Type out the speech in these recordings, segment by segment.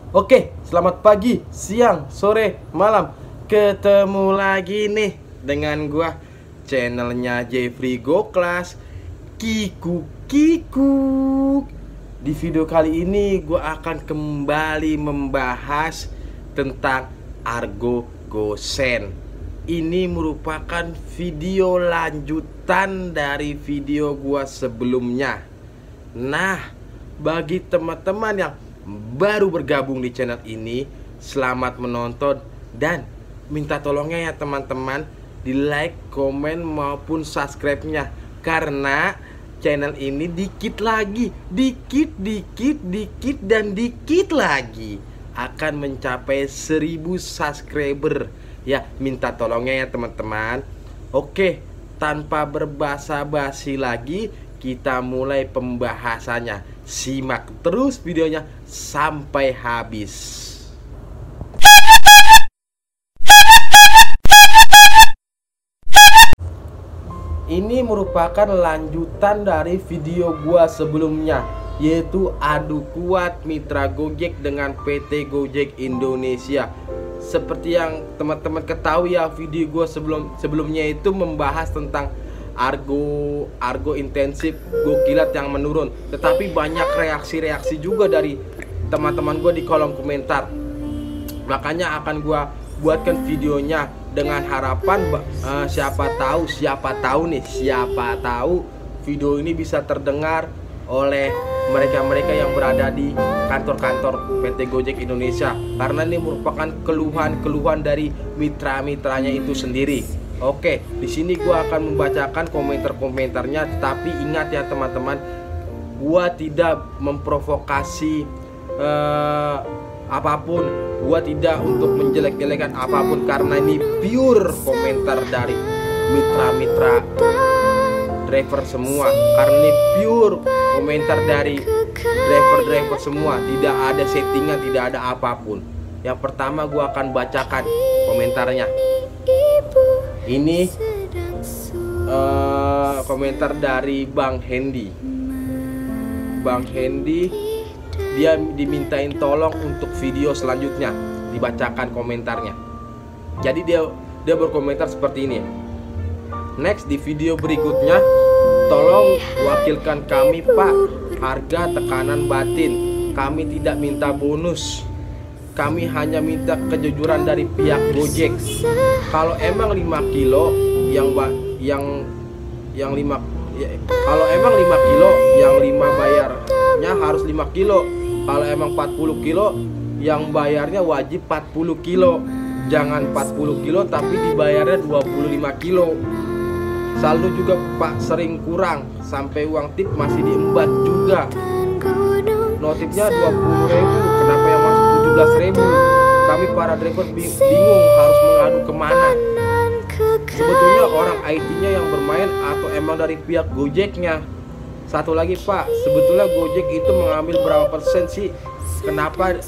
Oke, selamat pagi, siang, sore, malam. Ketemu lagi nih dengan gua, channelnya Jeffrey Go Class, Kiku Kiku. Di video kali ini gua akan kembali membahas tentang Argo Gosen. Ini merupakan video lanjutan dari video gua sebelumnya. Nah, bagi teman-teman yang baru bergabung di channel ini, selamat menonton dan minta tolongnya ya teman-teman, di like, komen maupun subscribe-nya, karena channel ini dikit lagi, dikit dan dikit lagi akan mencapai 1000 subscriber ya. Minta tolongnya ya teman-teman. Oke, tanpa berbasa-basi lagi, kita mulai pembahasannya. Simak terus videonya sampai habis. Ini merupakan lanjutan dari video gua sebelumnya, yaitu adu kuat mitra Gojek dengan PT Gojek Indonesia. Seperti yang teman-teman ketahui ya, video gua sebelumnya itu membahas tentang Argo intensif gokilat yang menurun. Tetapi banyak reaksi-reaksi juga dari teman-teman gue di kolom komentar. Makanya akan gue buatkan videonya dengan harapan siapa tahu video ini bisa terdengar oleh mereka-mereka yang berada di kantor-kantor PT Gojek Indonesia, karena ini merupakan keluhan-keluhan dari mitra-mitranya itu sendiri. Oke, di sini gua akan membacakan komentar-komentarnya, tetapi ingat ya teman-teman, gua tidak memprovokasi apapun, gua tidak untuk menjelek-jelekan apapun, karena ini pure komentar dari mitra-mitra driver semua. Karena ini pure komentar dari driver-driver semua, tidak ada settingan, tidak ada apapun. Yang pertama gua akan bacakan komentarnya. Ini komentar dari Bang Hendy. Bang Hendy, dia dimintain tolong untuk video selanjutnya dibacakan komentarnya. Jadi dia berkomentar seperti ini. Next, di video berikutnya, tolong wakilkan kami Pak, harga tekanan batin. Kami tidak minta bonus, kami hanya minta kejujuran dari pihak Gojek. Kalau emang 5 kilo kalau emang 5 kilo yang 5 bayarnya harus 5 kilo. Kalau emang 40 kilo yang bayarnya wajib 40 kilo. Jangan 40 kilo tapi dibayarnya 25 kilo. Saldo juga Pak sering kurang, sampai uang tip masih diembat juga. Notifnya 20.000, kenapa yang masuk 17.000? Kami para driver bingung harus mengadu kemana. Sebetulnya orang IT-nya yang bermain atau emang dari pihak Gojeknya? Satu lagi Pak, sebetulnya Gojek itu mengambil berapa persen sih? Kenapa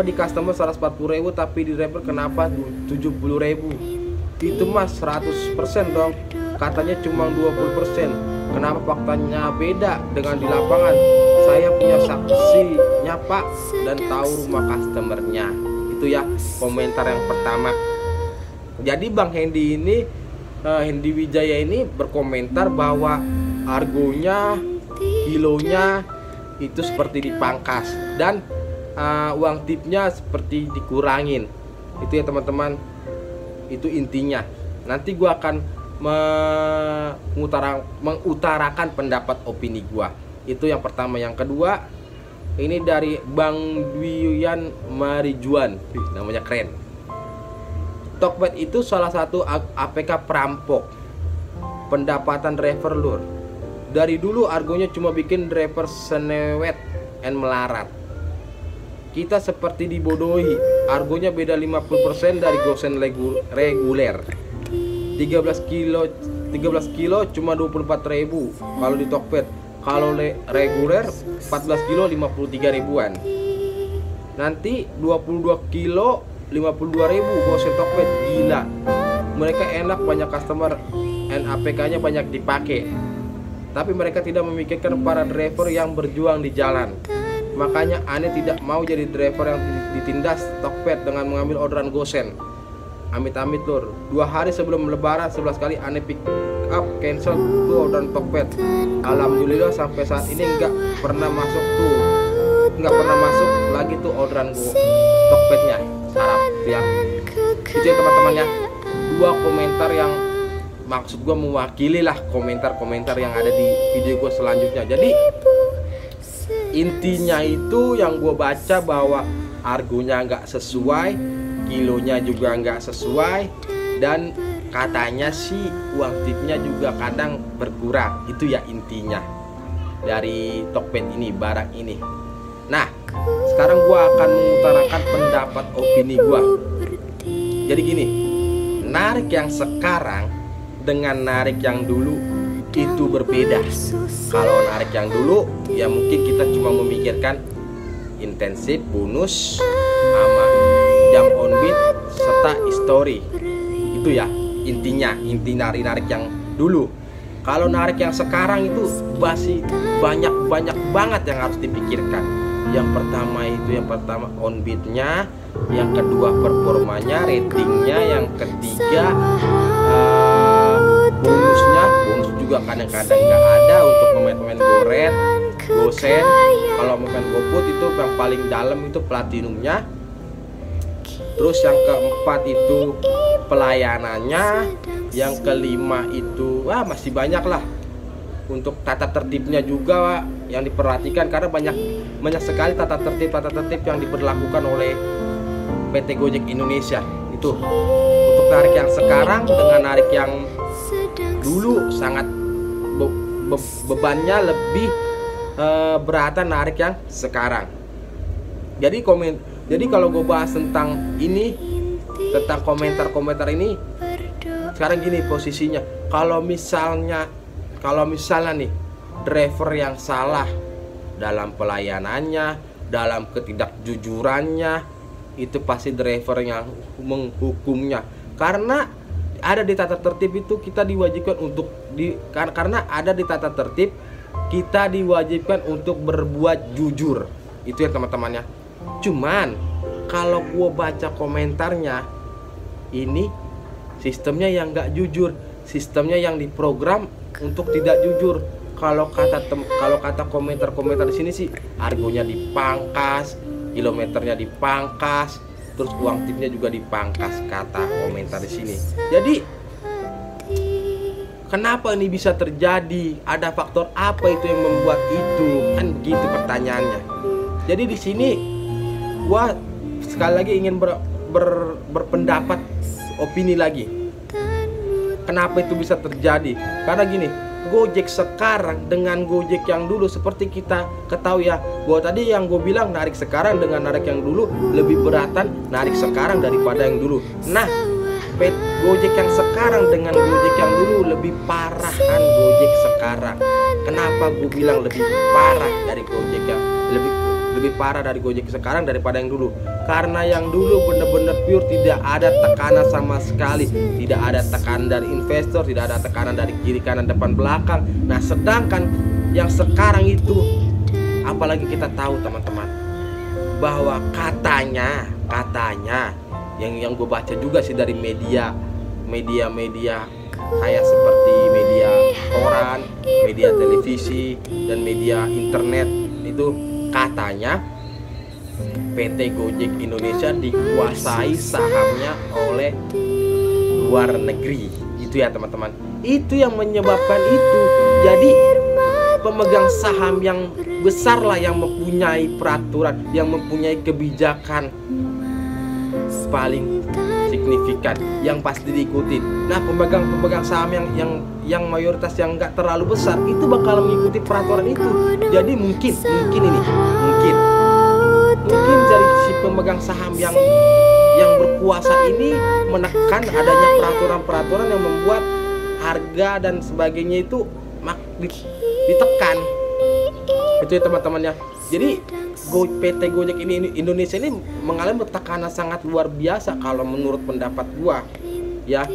di customer 140.000 tapi di driver kenapa 70.000? Itu mas 100% dong, katanya cuma 20%. Kenapa faktanya beda dengan di lapangan? Saya punya saksinya Pak dan tahu rumah customernya. Itu ya komentar yang pertama. Jadi Bang Hendy ini, Hendy Wijaya ini berkomentar bahwa argonya, kilonya itu seperti dipangkas dan uang tipnya seperti dikurangin. Itu ya teman-teman, itu intinya. Nanti gua akan mengutarakan pendapat opini gua. Itu yang pertama. Yang kedua, ini dari Bang Dwiyan Marijuan. Namanya keren. Tokped itu salah satu APK perampok pendapatan driver lur. Dari dulu argonya cuma bikin driver senewet and melarat. Kita seperti dibodohi. Argonya beda 50% dari gosen reguler. 13 kilo cuma 24.000 kalau di Tokped. Kalau reguler 14 kilo 53 ribuan. Nanti 22 kilo 52.000 gosen Tokped. Gila. Mereka enak, banyak customer, NAPK-nya banyak dipakai. Tapi mereka tidak memikirkan para driver yang berjuang di jalan. Makanya Ane tidak mau jadi driver yang ditindas Tokped dengan mengambil orderan gosen. Amit-amit lur. 2 hari sebelum lebaran 11 kali Ane pick up cancel tuh orderan Tokped. Alhamdulillah sampai saat ini nggak pernah masuk lagi tuh orderan Tokpednya. Harap ya. Itu ya teman-teman ya. 2 komentar yang maksud gue mewakili lah komentar-komentar yang ada di video gue selanjutnya. Jadi intinya itu yang gue baca bahwa argonya nggak sesuai, kilonya juga nggak sesuai, dan katanya sih uang tipnya juga kadang berkurang. Itu ya intinya dari Tokped ini, barang ini. Nah sekarang gue akan mengutarakan pendapat opini gue. Jadi gini, narik yang sekarang dengan narik yang dulu itu berbeda. Kalau narik yang dulu ya mungkin kita cuma memikirkan intensif, bonus, sama jam on beat serta history. Itu ya intinya, inti narik yang dulu. Kalau narik yang sekarang itu masih banyak banget yang harus dipikirkan. Yang pertama on beatnya, yang kedua performanya, ratingnya, yang ketiga bonusnya. Bonus juga kadang-kadang nggak ada untuk pemain-pemain goret, gosen. Kalau pemain GoFood itu yang paling dalam itu platinumnya. Terus yang keempat itu pelayanannya. Yang kelima itu masih banyak lah. Untuk tata tertibnya juga yang diperhatikan, karena banyak sekali tata tertib yang diberlakukan oleh PT Gojek Indonesia. Itu untuk narik yang sekarang dengan narik yang dulu sangat bebannya lebih beratan narik yang sekarang. Jadi kalau gue bahas tentang ini, tentang komentar ini, sekarang gini posisinya. Kalau misalnya nih driver yang salah dalam pelayanannya, dalam ketidakjujurannya, itu pasti driver yang menghukumnya. Karena ada di tata tertib itu kita diwajibkan karena ada di tata tertib kita diwajibkan untuk berbuat jujur. Itu ya teman-temannya. Cuman kalau gua baca komentarnya, ini sistemnya yang nggak jujur, sistemnya yang diprogram untuk tidak jujur. Kalau kata komentar di sini sih argonya dipangkas, kilometernya dipangkas, terus uang tipnya juga dipangkas, kata komentar di sini. Jadi kenapa ini bisa terjadi? Ada faktor apa itu yang membuat itu? Kan begitu pertanyaannya. Jadi di sini gua sekali lagi ingin berpendapat, opini lagi. Kenapa itu bisa terjadi? Karena gini, Gojek sekarang dengan Gojek yang dulu, seperti kita ketahui ya, bahwa tadi yang gue bilang narik sekarang dengan narik yang dulu lebih beratan narik sekarang daripada yang dulu. Nah, Gojek yang sekarang dengan Gojek yang dulu lebih parah kan Gojek sekarang. Kenapa gue bilang lebih parah dari Gojek yang lebih parah dari Gojek sekarang daripada yang dulu? Karena yang dulu bener-bener pure, tidak ada tekanan sama sekali, tidak ada tekanan dari investor, tidak ada tekanan dari kiri kanan depan belakang. Nah sedangkan yang sekarang itu, apalagi kita tahu teman-teman bahwa katanya yang gue baca juga sih dari media kayak seperti media koran, media televisi, dan media internet, itu katanya PT Gojek Indonesia dikuasai sahamnya oleh luar negeri. Itu ya teman-teman, itu yang menyebabkan itu. Jadi pemegang saham yang besar lah yang mempunyai peraturan, yang mempunyai kebijakan paling signifikan yang pasti diikuti. Nah pemegang saham yang mayoritas yang nggak terlalu besar itu bakal mengikuti peraturan itu. Jadi mungkin dari si pemegang saham yang berkuasa ini menekan adanya peraturan-peraturan yang membuat harga dan sebagainya itu ditekan. Itu ya teman-temannya. Jadi PT Gojek ini Indonesia ini mengalami tekanan sangat luar biasa kalau menurut pendapat gua. Ya,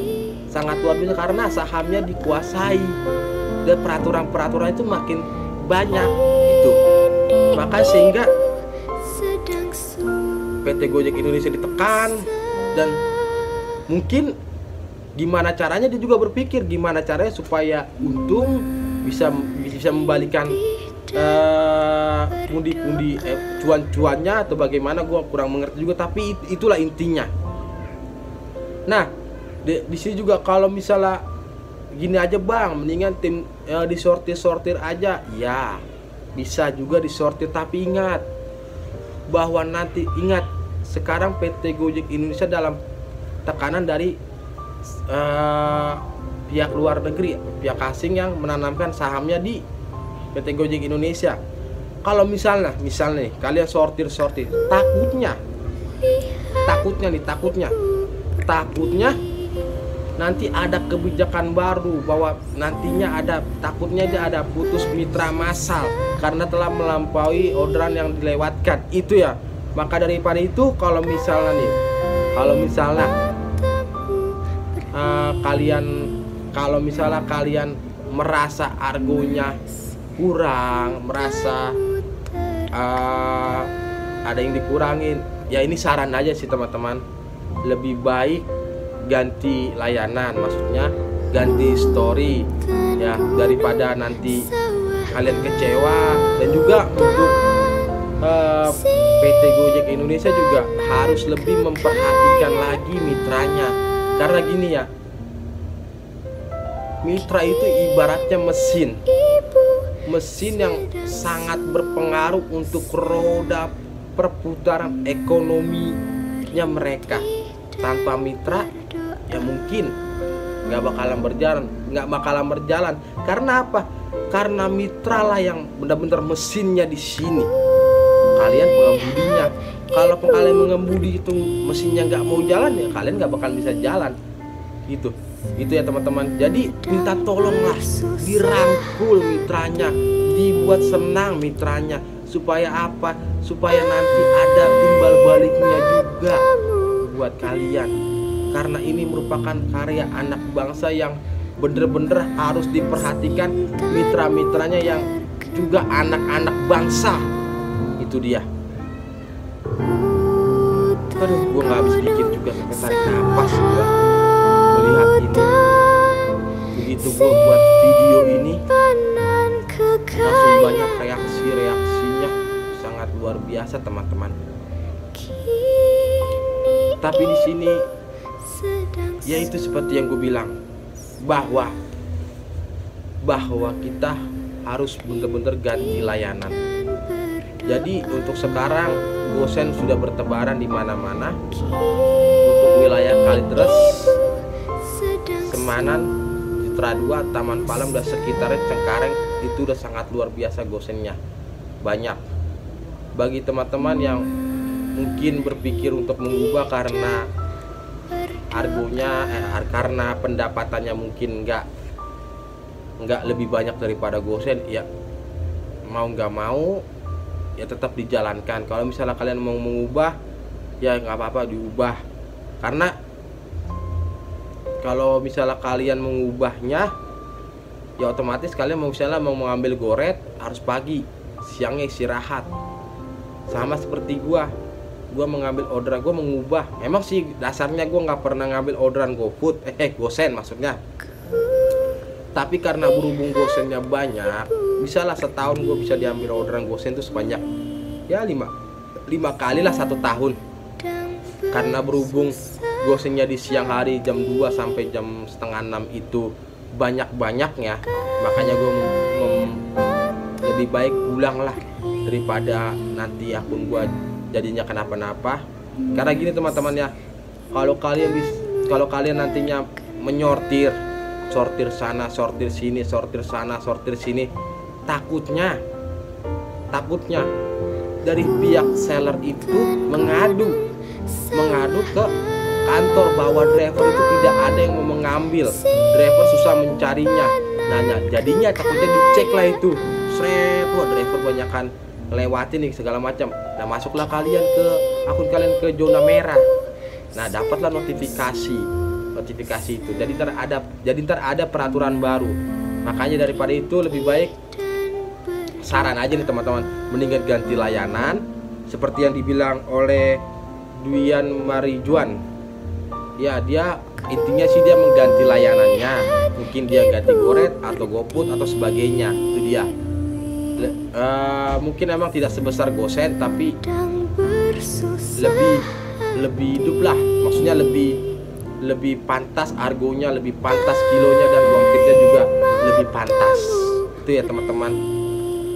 sangat luar biasa karena sahamnya dikuasai dan peraturan-peraturan itu makin banyak itu. Maka sehingga PT Gojek Indonesia ditekan, dan mungkin gimana caranya dia juga berpikir gimana caranya supaya untung bisa membalikan pundi-pundi cuan-cuannya atau bagaimana, gue kurang mengerti juga, tapi itulah intinya. Nah, di sini juga kalau misalnya gini aja bang, mendingan tim disortir aja, ya bisa juga disortir, tapi ingat bahwa nanti sekarang PT Gojek Indonesia dalam tekanan dari pihak luar negeri, pihak asing yang menanamkan sahamnya di PT Gojek Indonesia. Kalau misalnya nih kalian sortir, takutnya nanti ada kebijakan baru bahwa nantinya takutnya ada putus mitra massal karena telah melampaui orderan yang dilewatkan itu ya. Maka daripada itu kalau misalnya kalian merasa argonya kurang, merasa ada yang dikurangin, ya ini saran aja sih teman-teman, lebih baik ganti layanan, maksudnya ganti story ya, daripada nanti kalian kecewa. Dan juga untuk PT Gojek Indonesia juga harus lebih memperhatikan lagi mitranya, karena gini ya, mitra itu ibaratnya mesin yang sangat berpengaruh untuk roda perputaran ekonominya mereka. Tanpa mitra ya mungkin nggak bakalan berjalan. Karena apa? Karena mitra lah yang benar-benar mesinnya di sini. Kalian pengemudinya. Kalau kalian mengemudi itu mesinnya nggak mau jalan, ya kalian nggak bakal bisa jalan. Itu ya teman-teman. Jadi minta tolonglah dirangkul mitranya, dibuat senang mitranya, supaya apa? Supaya nanti ada timbal baliknya juga buat kalian. Karena ini merupakan karya anak bangsa yang bener-bener harus diperhatikan, mitra-mitranya yang juga anak-anak bangsa. Itu dia. Aduh, gue gak habis pikir juga, sampai tarik nafas gue melihat ini. Begitu gue buat video ini, langsung banyak reaksinya, sangat luar biasa teman-teman. Tapi di sini ya itu seperti yang gue bilang, bahwa kita harus bener-bener ganti layanan. Jadi untuk sekarang GoSend sudah bertebaran di mana-mana. Untuk wilayah Kalideres, Semanan, Citra 2, Taman Palem dan sekitarnya, Cengkareng, itu udah sangat luar biasa GoSendnya. Banyak. Bagi teman-teman yang mungkin berpikir untuk mengubah karena argonya karena pendapatannya mungkin nggak lebih banyak daripada GoSend, ya mau nggak mau ya tetap dijalankan. Kalau misalnya kalian mau mengubah, ya nggak apa-apa diubah. Karena kalau misalnya kalian mengubahnya, ya otomatis kalian mau mengambil goret harus pagi, siangnya istirahat. Sama seperti gua mengambil orderan, gua mengubah. Emang sih dasarnya gua nggak pernah ngambil orderan GoFood, GoSend maksudnya. Tapi karena berhubung GoSendnya banyak, misalnya setahun gue bisa diambil orderan GoSend itu sebanyak ya 5 kali lah 1 tahun. Karena berhubung GoSendnya di siang hari jam 2 sampai jam setengah 6 itu banyak-banyaknya, makanya gue lebih baik pulang lah daripada nanti akun gue jadinya kenapa-napa. Karena gini teman-teman ya, kalau kalian nantinya menyortir, sortir sana, sortir sini, sortir sana, sortir sini, takutnya dari pihak seller itu mengadu ke kantor bahwa driver itu tidak ada yang mau mengambil, driver susah mencarinya. Nah, jadinya takutnya dicek lah itu, wah driver banyakan ngelewatin nih segala macam. Nah, masuklah kalian ke akun kalian ke zona merah. Nah, dapatlah notifikasi itu. Jadi ntar ada peraturan baru. Makanya daripada itu lebih baik, saran aja nih teman-teman, mendingan ganti layanan seperti yang dibilang oleh Dwian Marijuan. Ya, dia intinya sih dia mengganti layanannya. Mungkin dia ganti Goret atau GoFood atau sebagainya. Itu dia. Mungkin emang tidak sebesar GoSend, tapi lebih hidup lah. Maksudnya lebih pantas argonya, lebih pantas kilonya, dan uang tipnya juga lebih pantas. Itu ya teman-teman.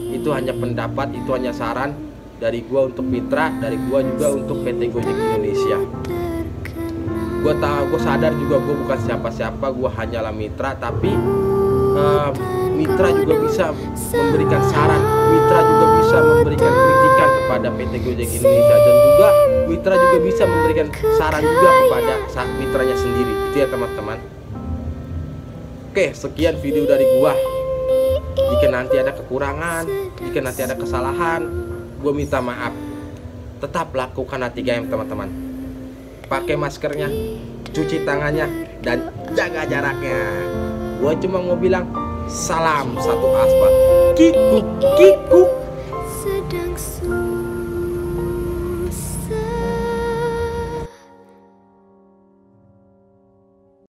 Itu hanya pendapat, itu hanya saran dari gua untuk mitra, dari gua juga untuk PT Gojek Indonesia. Gua sadar juga gua bukan siapa-siapa, gua hanyalah mitra, tapi mitra juga bisa memberikan saran, mitra juga bisa memberikan kritikan kepada PT Gojek Indonesia, dan juga mitra juga bisa memberikan saran juga kepada mitranya sendiri. Itu ya teman-teman. Oke, sekian video dari gua. Jika nanti ada kekurangan, jika nanti ada kesalahan, gua minta maaf. Tetap lakukan 3M teman-teman. Pakai maskernya, cuci tangannya, dan jaga jaraknya. Gua cuma mau bilang salam satu aspal. Kikuk kikuk.